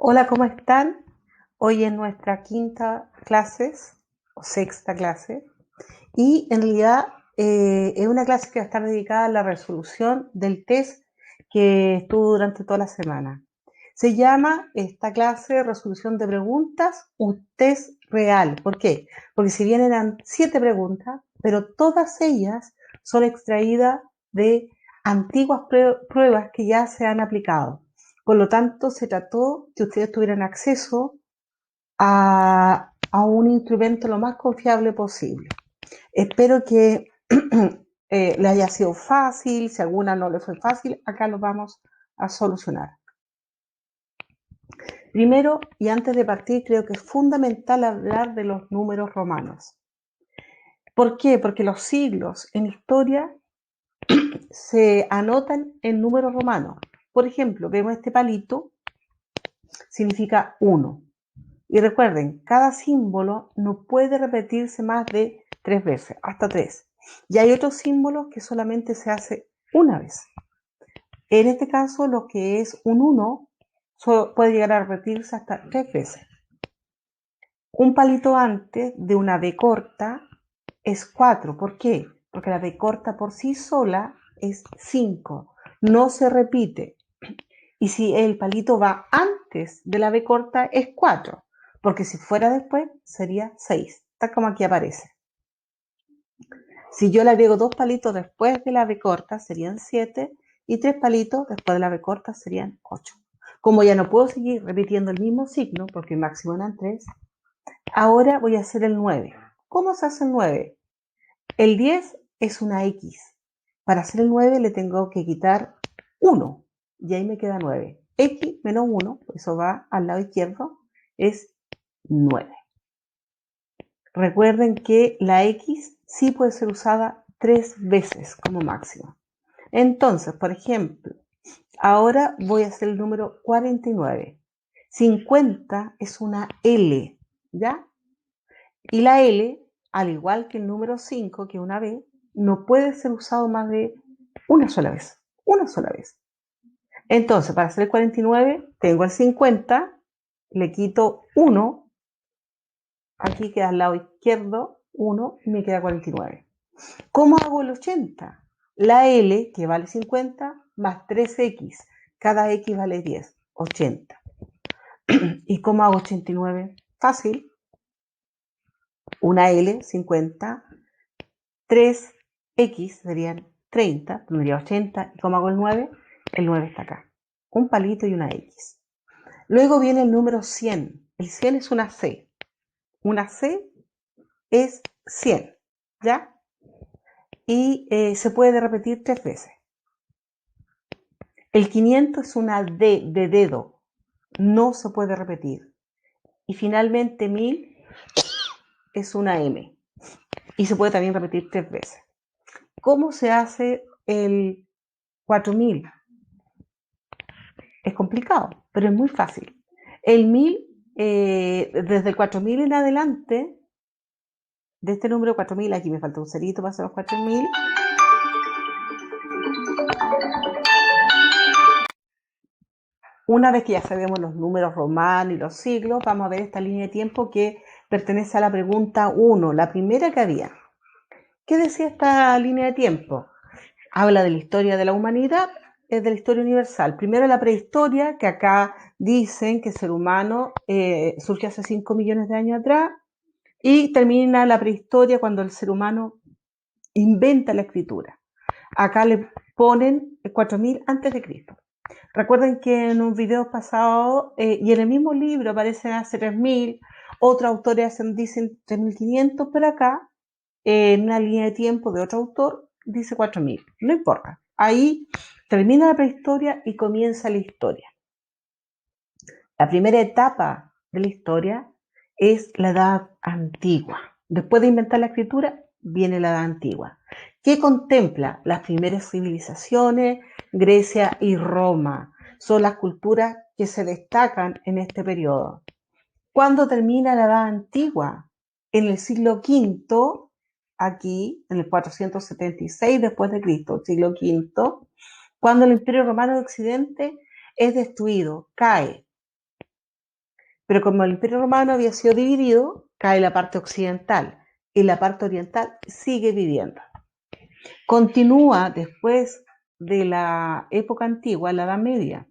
Hola, ¿cómo están? Hoy es nuestra quinta clase o sexta clase y en realidad es una clase que va a estar dedicada a la resolución del test que estuvo durante toda la semana. Se llama esta clase resolución de preguntas, un test real. ¿Por qué? Porque si bien eran 7 preguntas, pero todas ellas son extraídas de antiguas pruebas que ya se han aplicado. Por lo tanto, se trató que ustedes tuvieran acceso a un instrumento lo más confiable posible. Espero que le haya sido fácil. Si alguna no le fue fácil, acá lo vamos a solucionar. Primero, y antes de partir, creo que es fundamental hablar de los números romanos. ¿Por qué? Porque los siglos en historia se anotan en números romanos. Por ejemplo, vemos este palito, significa 1. Y recuerden, cada símbolo no puede repetirse más de 3 veces, hasta 3. Y hay otros símbolos que solamente se hace una vez. En este caso, lo que es un 1 puede llegar a repetirse hasta 3 veces. Un palito antes de una B corta es 4. ¿Por qué? Porque la B corta por sí sola es 5. No se repite. Y si el palito va antes de la B corta es 4. Porque si fuera después sería 6. Tal como aquí aparece. Si yo le agrego 2 palitos después de la B corta serían 7. Y 3 palitos después de la B corta serían 8. Como ya no puedo seguir repitiendo el mismo signo, porque máximo eran 3, ahora voy a hacer el 9. ¿Cómo se hace el 9? El 10 es una X. Para hacer el 9 le tengo que quitar 1. Y ahí me queda 9. X menos 1, eso va al lado izquierdo, es 9. Recuerden que la X sí puede ser usada 3 veces como máximo. Entonces, por ejemplo, ahora voy a hacer el número 49. 50 es una L, ¿ya? Y la L, al igual que el número 5, que es una B, no puede ser usado más de una sola vez. Una sola vez. Entonces, para hacer el 49, tengo el 50, le quito 1, aquí queda al lado izquierdo 1 y me queda 49. ¿Cómo hago el 80? La L, que vale 50, más 3X. Cada X vale 10, 80. ¿Y cómo hago 89? Fácil. Una L, 50, 3X serían 30, tendría 80. ¿Y cómo hago el 9? El 9 está acá. Un palito y una X. Luego viene el número 100. El 100 es una C. Una C es 100, ¿ya? Y se puede repetir 3 veces. El 500 es una D de dedo. No se puede repetir. Y finalmente 1000 es una M. Y se puede también repetir 3 veces. ¿Cómo se hace el 4000? Es complicado, pero es muy fácil. El 1000, desde el 4000 en adelante, de este número 4000, aquí me falta un cerito para hacer los 4000. Una vez que ya sabemos los números romanos y los siglos, vamos a ver esta línea de tiempo que pertenece a la pregunta 1, la primera que había. ¿Qué decía esta línea de tiempo? Habla de la historia de la humanidad, es de la historia universal. Primero la prehistoria, que acá dicen que el ser humano surge hace 5 millones de años atrás, y termina la prehistoria cuando el ser humano inventa la escritura. Acá le ponen 4000 antes de Cristo. Recuerden que en un video pasado y en el mismo libro aparecen hace 3000, otros autores dicen 3500, pero acá en una línea de tiempo de otro autor dice 4000. No importa. Ahí termina la prehistoria y comienza la historia. La primera etapa de la historia es la Edad Antigua. Después de inventar la escritura, viene la Edad Antigua, que contempla las primeras civilizaciones, Grecia y Roma. Son las culturas que se destacan en este periodo. ¿Cuándo termina la Edad Antigua? En el siglo V, aquí, en el 476 después de Cristo, siglo V, cuando el Imperio Romano de Occidente es destruido, cae. Pero como el Imperio Romano había sido dividido, cae la parte occidental y la parte oriental sigue viviendo. Continúa después de la época antigua, la Edad Media.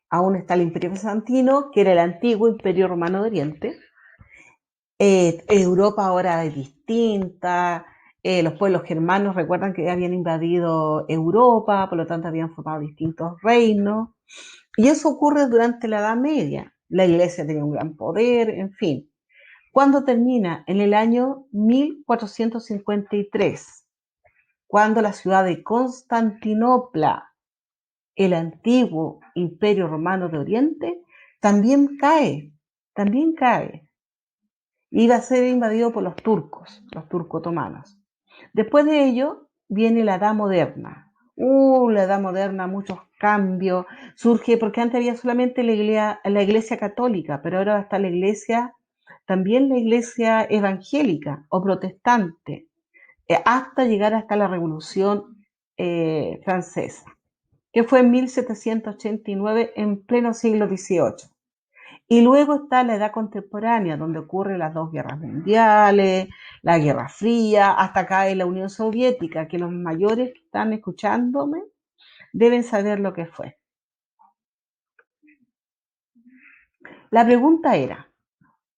Aún está el Imperio Bizantino, que era el antiguo Imperio Romano de Oriente. Europa ahora es distinta. Los pueblos germanos recuerdan que habían invadido Europa, por lo tanto habían formado distintos reinos. Y eso ocurre durante la Edad Media. La iglesia tenía un gran poder, en fin. ¿Cuándo termina? En el año 1453, cuando la ciudad de Constantinopla, el antiguo Imperio Romano de Oriente, también cae. Iba a ser invadido por los turcos otomanos. Después de ello viene la Edad Moderna. La Edad Moderna, muchos cambios. Surge porque antes había solamente la iglesia católica, pero ahora está también la iglesia evangélica o protestante, hasta llegar hasta la Revolución Francesa, que fue en 1789, en pleno siglo XVIII. Y luego está la edad contemporánea, donde ocurren las dos guerras mundiales, la Guerra Fría, hasta cae la Unión Soviética, que los mayores que están escuchándome deben saber lo que fue. La pregunta era,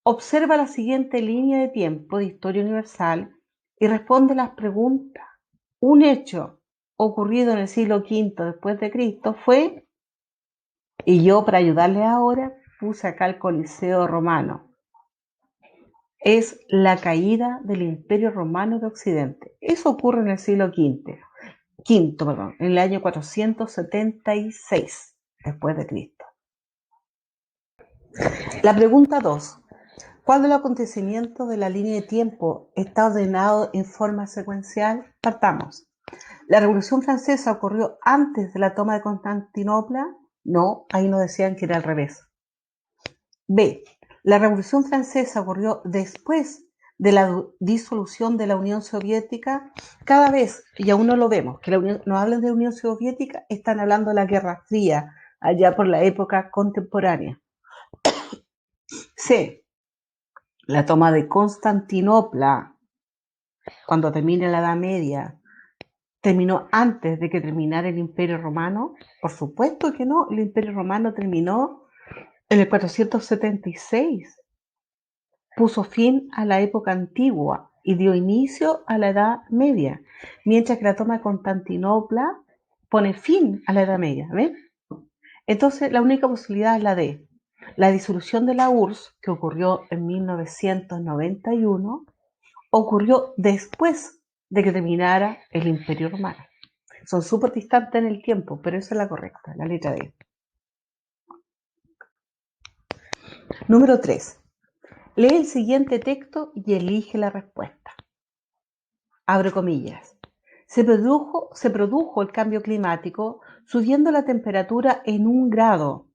observa la siguiente línea de tiempo de historia universal y responde las preguntas. Un hecho ocurrido en el siglo V después de Cristo fue, y yo para ayudarles ahora puse acá el Coliseo Romano, es la caída del Imperio Romano de Occidente. Eso ocurre en el siglo V, en el año 476 después de Cristo. La pregunta 2. ¿Cuándo el acontecimiento de la línea de tiempo está ordenado en forma secuencial? Partamos. ¿La Revolución Francesa ocurrió antes de la toma de Constantinopla? No, ahí nos decían que era al revés. B. ¿La Revolución Francesa ocurrió después de la disolución de la Unión Soviética? Cada vez, y aún no lo vemos, que nos hablan de Unión Soviética, están hablando de la Guerra Fría, allá por la época contemporánea. C. La toma de Constantinopla, cuando termine la Edad Media, ¿terminó antes de que terminara el Imperio Romano? Por supuesto que no, el Imperio Romano terminó en el 476. Puso fin a la época antigua y dio inicio a la Edad Media, mientras que la toma de Constantinopla pone fin a la Edad Media. ¿Ven? Entonces, la única posibilidad es la D. La disolución de la URSS, que ocurrió en 1991, ocurrió después de que terminara el Imperio Romano. Son súper distantes en el tiempo, pero esa es la correcta, la letra D. Número 3. Lee el siguiente texto y elige la respuesta. Abro comillas. Se produjo el cambio climático subiendo la temperatura en 1 grado.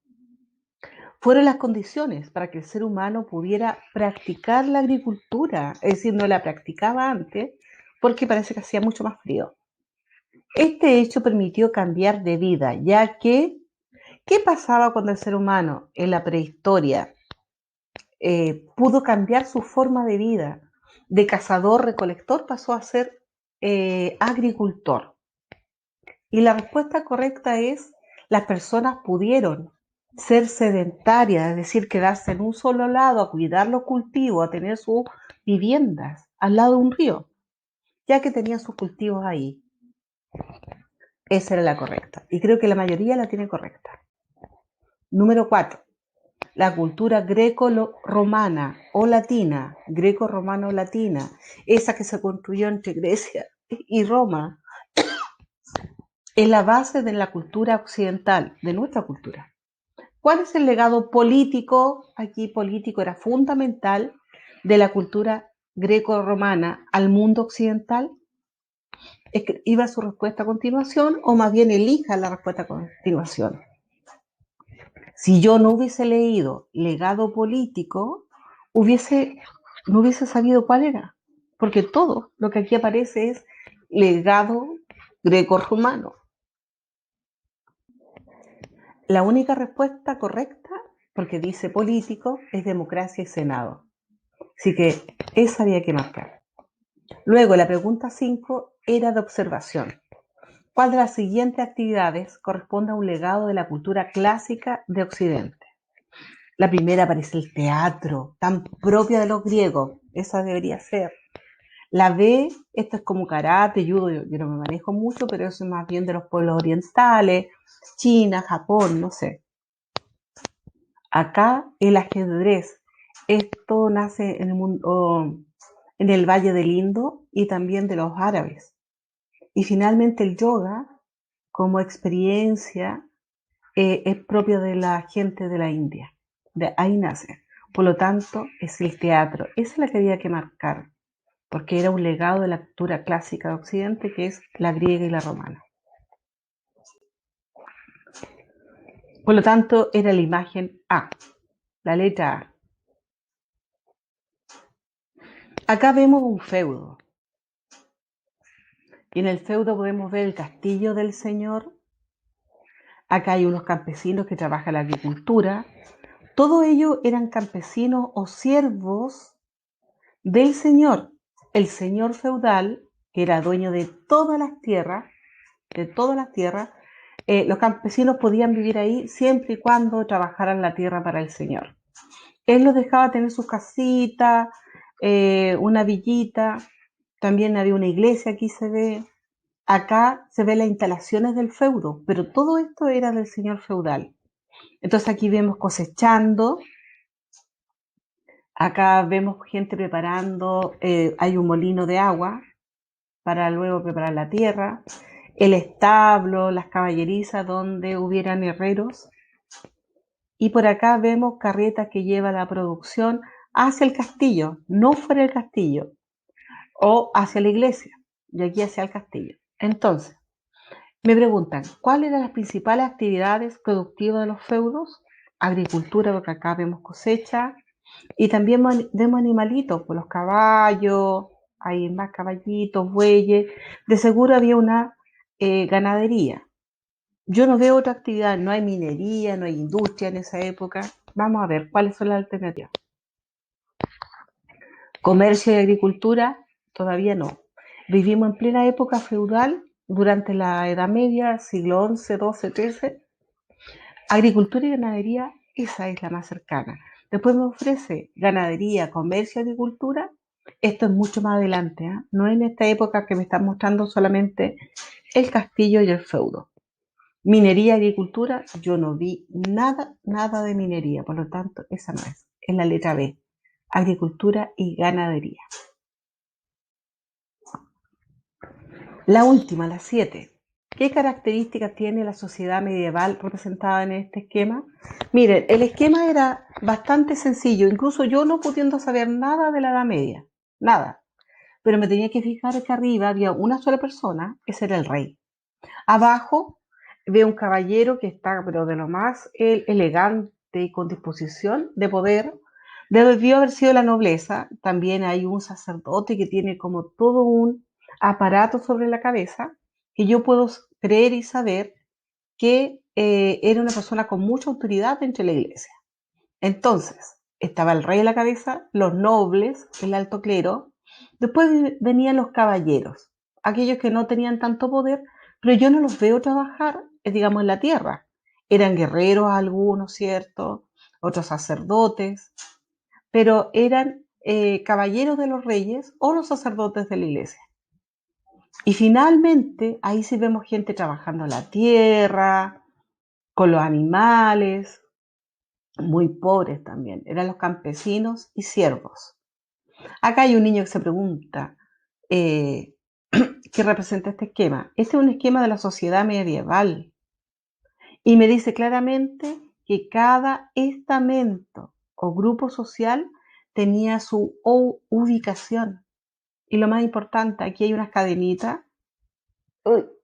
Fueron las condiciones para que el ser humano pudiera practicar la agricultura, es decir, no la practicaba antes porque parece que hacía mucho más frío. Este hecho permitió cambiar de vida, ya que, ¿qué pasaba cuando el ser humano en la prehistoria pudo cambiar su forma de vida? De cazador-recolector pasó a ser agricultor. Y la respuesta correcta es, las personas pudieron ser sedentarias, es decir, quedarse en un solo lado, a cuidar los cultivos, a tener sus viviendas al lado de un río, ya que tenían sus cultivos ahí. Esa era la correcta. Y creo que la mayoría la tiene correcta. Número 4. La cultura greco-romana o latina, greco-romano-latina, esa que se construyó entre Grecia y Roma, es la base de la cultura occidental, de nuestra cultura. ¿Cuál es el legado político? Aquí político era fundamental de la cultura greco-romana al mundo occidental. ¿Iba su respuesta a continuación o más bien elija la respuesta a continuación? Si yo no hubiese leído legado político, no hubiese sabido cuál era, porque todo lo que aquí aparece es legado greco-romano. La única respuesta correcta porque dice político, es democracia y senado. Así que esa había que marcar. Luego, la pregunta 5 era de observación. ¿Cuál de las siguientes actividades corresponde a un legado de la cultura clásica de Occidente? La primera aparece el teatro, tan propia de los griegos. Esa debería ser. La B, esto es como karate, judo, yo no me manejo mucho, pero eso es más bien de los pueblos orientales, China, Japón, no sé. Acá el ajedrez, esto nace en el mundo, en el Valle del Indo y también de los árabes. Y finalmente el yoga, como experiencia, es propio de la gente de la India. De ahí nace. Por lo tanto, es el teatro. Esa es la que había que marcar, porque era un legado de la cultura clásica de Occidente, que es la griega y la romana. Por lo tanto, era la imagen A, la letra A. Acá vemos un feudo. Y en el feudo podemos ver el castillo del señor. Acá hay unos campesinos que trabajan la agricultura. Todos ellos eran campesinos o siervos del señor. El señor feudal, que era dueño de todas las tierras, los campesinos podían vivir ahí siempre y cuando trabajaran la tierra para el señor. Él los dejaba tener sus casitas, una villita, también había una iglesia, aquí se ve. Acá se ven las instalaciones del feudo, pero todo esto era del señor feudal. Entonces aquí vemos cosechando, acá vemos gente preparando, hay un molino de agua para luego preparar la tierra, el establo, las caballerizas donde hubieran herreros. Y por acá vemos carretas que lleva la producción hacia el castillo, no fuera del castillo, o hacia la iglesia, y aquí hacia el castillo. Entonces, me preguntan, ¿cuáles eran las principales actividades productivas de los feudos? Agricultura, porque acá vemos cosecha, y también vemos animalitos, pues los caballos, hay más caballitos, bueyes, de seguro había una ganadería. Yo no veo otra actividad, no hay minería, no hay industria en esa época. Vamos a ver cuáles son las alternativas. Comercio y agricultura, todavía no. Vivimos en plena época feudal, durante la Edad Media, siglo XI, XII, XIII. Agricultura y ganadería, esa es la más cercana. Después me ofrece ganadería, comercio, agricultura. Esto es mucho más adelante, ¿eh? No en esta época que me están mostrando solamente el castillo y el feudo. Minería, agricultura, yo no vi nada de minería, por lo tanto, esa no es. Es la letra B, agricultura y ganadería. La última, la 7. ¿Qué características tiene la sociedad medieval representada en este esquema? Miren, el esquema era bastante sencillo, incluso yo no pudiendo saber nada de la Edad Media, nada. Pero me tenía que fijar que arriba había una sola persona, ese era el rey. Abajo veo un caballero que está, pero de lo más elegante y con disposición de poder. Debió haber sido la nobleza. También hay un sacerdote que tiene como todo un aparato sobre la cabeza, que yo puedo creer y saber que era una persona con mucha autoridad entre la iglesia. Entonces, estaba el rey a la cabeza, los nobles, el alto clero, después venían los caballeros, aquellos que no tenían tanto poder, pero yo no los veo trabajar, digamos, en la tierra. Eran guerreros algunos, ¿cierto? Otros sacerdotes, pero eran caballeros de los reyes o los sacerdotes de la iglesia. Y finalmente, ahí sí vemos gente trabajando la tierra, con los animales, muy pobres también, eran los campesinos y siervos. Acá hay un niño que se pregunta, ¿qué representa este esquema? Este es un esquema de la sociedad medieval y me dice claramente que cada estamento o grupo social tenía su ubicación. Y lo más importante, aquí hay unas cadenitas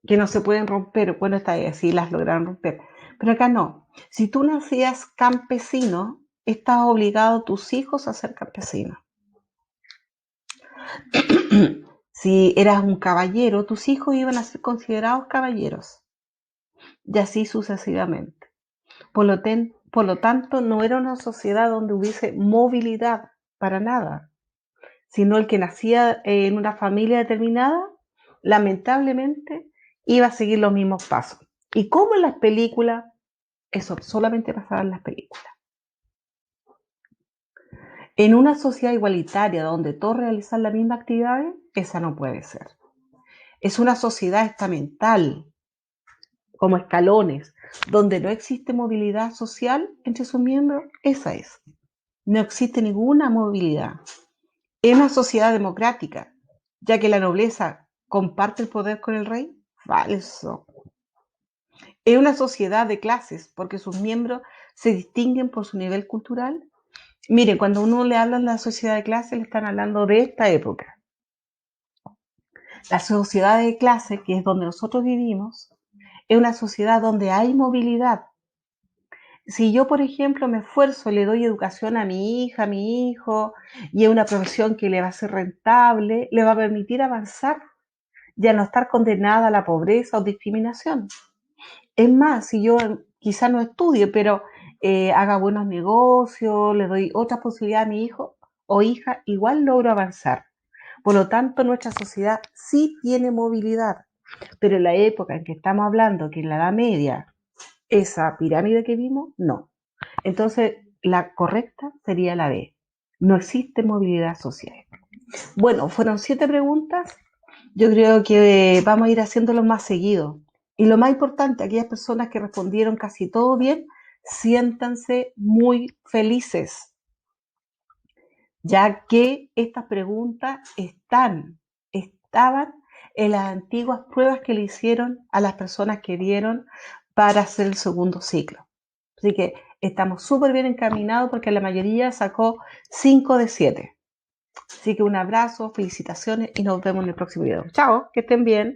que no se pueden romper, bueno, está así las lograron romper, pero acá no. Si tú nacías campesino, estás obligado a tus hijos a ser campesinos. Si eras un caballero, tus hijos iban a ser considerados caballeros, y así sucesivamente. Por lo Por lo tanto, no era una sociedad donde hubiese movilidad para nada, sino el que nacía en una familia determinada, lamentablemente, iba a seguir los mismos pasos. Y como en las películas, eso solamente pasaba en las películas. En una sociedad igualitaria donde todos realizan las mismas actividades, esa no puede ser. Es una sociedad estamental, como escalones, donde no existe movilidad social entre sus miembros, esa es. No existe ninguna movilidad. Es una sociedad democrática, ya que la nobleza comparte el poder con el rey. Falso. Es una sociedad de clases, porque sus miembros se distinguen por su nivel cultural. Miren, cuando uno le habla de la sociedad de clases, le están hablando de esta época. La sociedad de clases, que es donde nosotros vivimos, es una sociedad donde hay movilidad. Si yo, por ejemplo, me esfuerzo, le doy educación a mi hija, a mi hijo, y es una profesión que le va a ser rentable, le va a permitir avanzar y a no estar condenada a la pobreza o discriminación. Es más, si yo quizá no estudie, pero haga buenos negocios, le doy otras posibilidades a mi hijo o hija, igual logro avanzar. Por lo tanto, nuestra sociedad sí tiene movilidad, pero en la época en que estamos hablando, que en la Edad Media, esa pirámide que vimos, no. Entonces, la correcta sería la B. No existe movilidad social. Bueno, fueron 7 preguntas. Yo creo que vamos a ir haciéndolo más seguido. Y lo más importante, aquellas personas que respondieron casi todo bien, siéntanse muy felices, ya que estas preguntas estaban en las antiguas pruebas que le hicieron a las personas que dieron para hacer el segundo ciclo. Así que estamos súper bien encaminados porque la mayoría sacó 5 de 7. Así que un abrazo, felicitaciones y nos vemos en el próximo video. Chao, que estén bien.